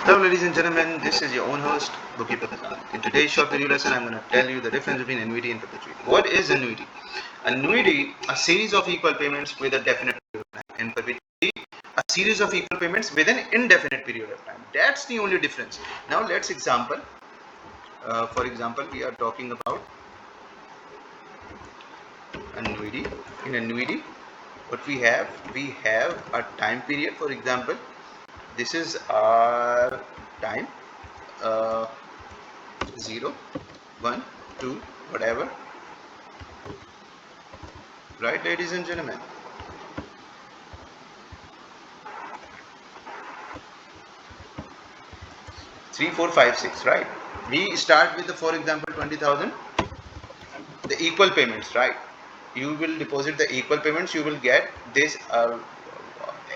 Hello ladies and gentlemen, this is your own host, Bookkeeper Khan. In today's short video lesson, I'm going to tell you the difference between annuity and perpetuity. What is annuity? Annuity, a series of equal payments with a definite period of time. And perpetuity, a series of equal payments with an indefinite period of time. That's the only difference. Now let's example. For example, we are talking about annuity. In annuity, what we have a time period. For example, this is our time. Uh, 0, 1, 2, whatever, right ladies and gentlemen? 3, 4, 5, 6, right? We start with the, for example, 20,000, the equal payments, right? You will deposit the equal payments, you will get this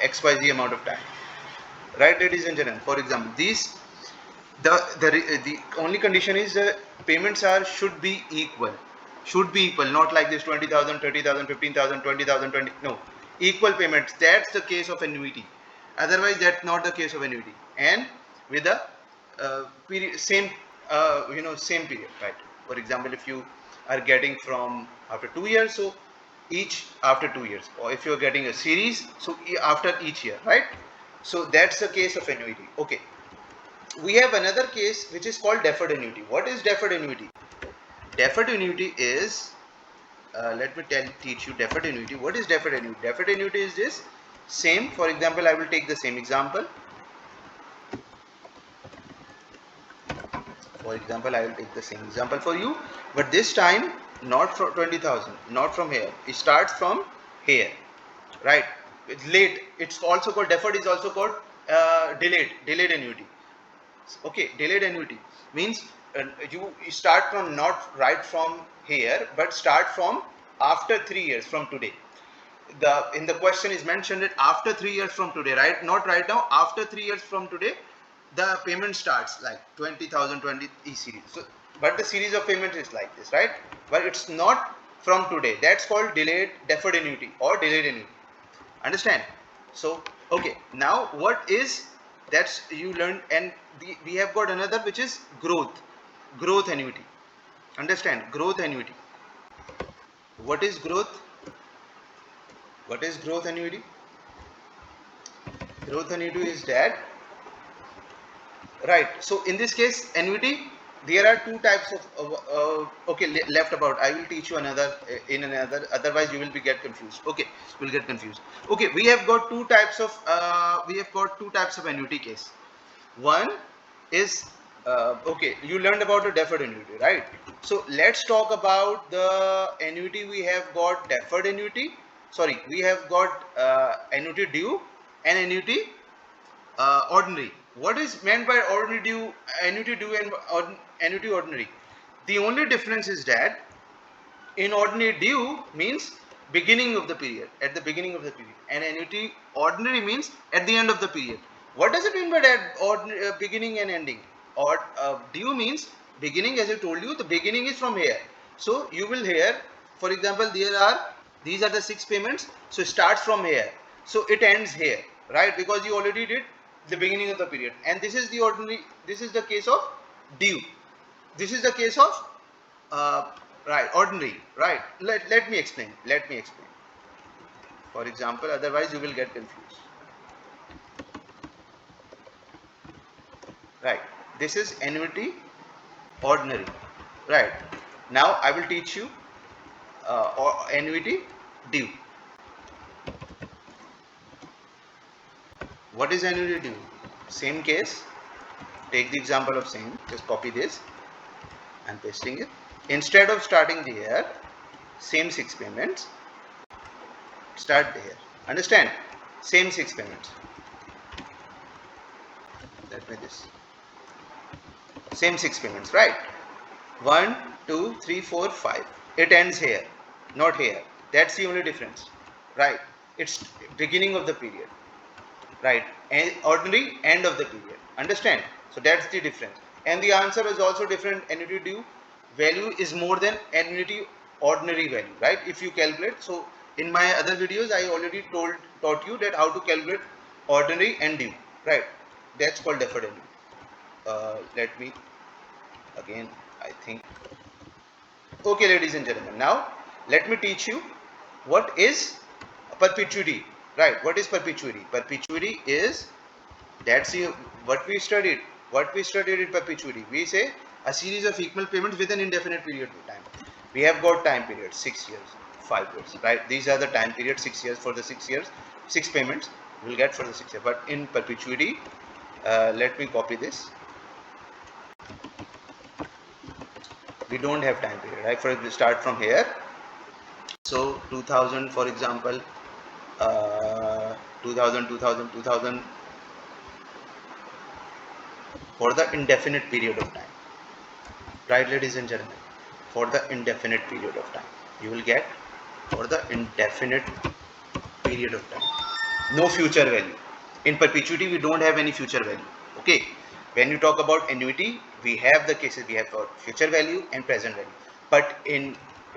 XYZ amount of time, right ladies and gentlemen? For example, these the only condition is payments are should be equal, not like this 20,000, 30,000, 15,000, 20,000, 20. No, equal payments. That's the case of annuity. Otherwise, that's not the case of annuity. And with the period, same same period, right? For example, if you are getting from after 2 years, so each after 2 years, or if you are getting a series, so after each year, right? So that's the case of annuity. Okay, we have another case which is called deferred annuity. What is deferred annuity? Deferred annuity is, let me teach you deferred annuity. What is deferred annuity? Deferred annuity is this same. For example, I will take the same example. For example, I will take the same example for you, but this time not from 20,000, not from here. It starts from here, right? It's late. It's also called deferred. Is also called delayed annuity. Okay, delayed annuity means you start from not right from here, but start from after 3 years from today. In the question is mentioned that after 3 years from today, right? Not right now. After 3 years from today, the payment starts like 20,000, 20 e series. So, but the series of payment is like this, right? But it's not from today. That's called deferred annuity or delayed annuity. Understand? So okay, now what is, that's you learned. And we have got another which is growth annuity. Understand? Growth annuity. What is growth? What is growth annuity? Growth annuity is that, right? So in this case annuity, there are two types of okay, left about. I will teach you another in another, otherwise you will be get confused. Okay, will get confused. Okay, we have got two types of annuity case. One is okay, you learned about the deferred annuity, right? So let's talk about the annuity. We have got deferred annuity, sorry, we have got annuity due and annuity ordinary. What is meant by ordinary due, annuity due, and annuity ordinary? The only difference is that in ordinary due means beginning of the period, at the beginning of the period, and annuity ordinary means at the end of the period. What does it mean by that ordinary, beginning and ending? Or due means beginning, as I told you, the beginning is from here. So you will hear, for example, these are the 6 payments. So it starts from here. So it ends here, right? Because you already did the beginning of the period. And this is the ordinary. This is the case of due. This is the case of right, ordinary, right? Let me explain. Let me explain. For example, otherwise you will get confused. Right. This is annuity ordinary. Right. Now I will teach you or annuity due. What is annuity due? Same case. Take the example of same. Just copy this and pasting it. Instead of starting here, same 6 payments, start here. Understand? Same 6 payments. Let me this. Same 6 payments, right? 1, 2, 3, 4, 5. It ends here, not here. That's the only difference, right? It's beginning of the period, right? And ordinary, end of the period. Understand? So that's the difference. And the answer is also different. Annuity due value is more than annuity ordinary value, right? If you calculate. So in my other videos, I already taught you that how to calculate ordinary and due, right? That's called deferred annuity. let me again, I think. Okay, ladies and gentlemen, now let me teach you what is perpetuity. Right, what is perpetuity? Perpetuity is, that's what we studied. What we studied in perpetuity, we say a series of equal payments with an indefinite period of time. We have got time periods, 6 years, 5 years, right? These are the time periods, 6 years for the 6 years, 6 payments we'll get for the 6 years. But in perpetuity, let me copy this. We don't have time period, right? For we start from here. So 2000, for example, 2000 for the indefinite period of time, right, ladies and gentlemen? For the indefinite period of time, you will get for the indefinite period of time, no future value. In perpetuity, we don't have any future value. Okay, when you talk about annuity, we have the cases, we have got future value and present value. But in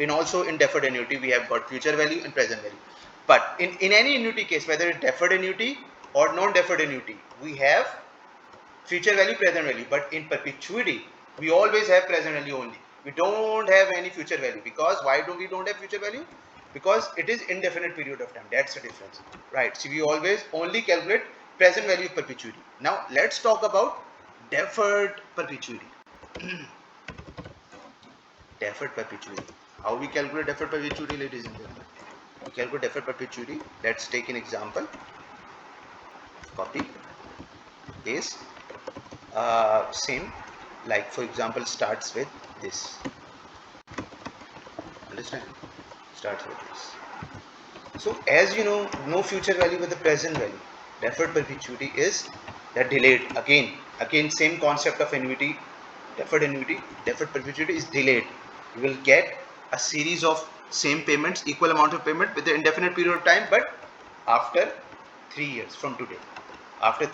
also in deferred annuity, we have got future value and present value. But in any annuity case, whether it's deferred annuity or non-deferred annuity, we have future value, present value. But in perpetuity, we always have present value only. We don't have any future value. Because why do we don't have future value? Because it is indefinite period of time. That's the difference, right? So we always only calculate present value of perpetuity. Now let's talk about deferred perpetuity. Deferred perpetuity. How we calculate deferred perpetuity, ladies and gentlemen? We calculate deferred perpetuity. Let's take an example. Copy, paste. Same, like for example, starts with this. Understand? Starts with this. So as you know, no future value with the present value. Deferred perpetuity is that delayed. Again, same concept of annuity. Deferred perpetuity is delayed. You will get a series of same payments, equal amount of payment with the indefinite period of time, but after 3 years from today. After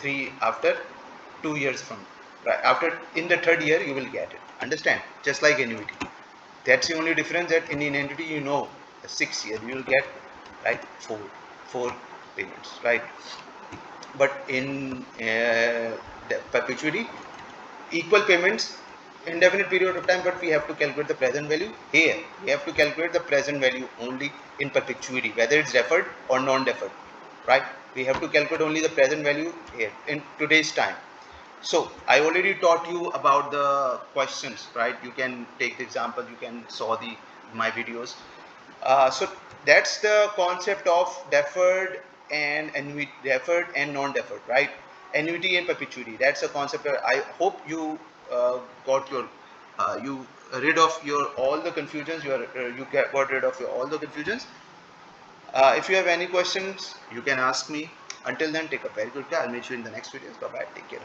2 years from, right, after in the third year you will get it. Understand? Just like annuity. That's the only difference, that in annuity, you know, the 6 year you will get, right, four payments, right? But in the perpetuity, equal payments, indefinite period of time, but we have to calculate the present value. Here we have to calculate the present value only in perpetuity, whether it's deferred or non-deferred, right? We have to calculate only the present value here in today's time. So I already taught you about the questions, right? You can take the example, you can saw my videos. So that's the concept of deferred and deferred and non-deferred, right? Annuity and perpetuity. That's a concept. I hope you got your you rid of your all the confusions. Got rid of all the confusions. If you have any questions, you can ask me. Until then, take a very good care. I'll meet you in the next videos. Bye bye. Take care.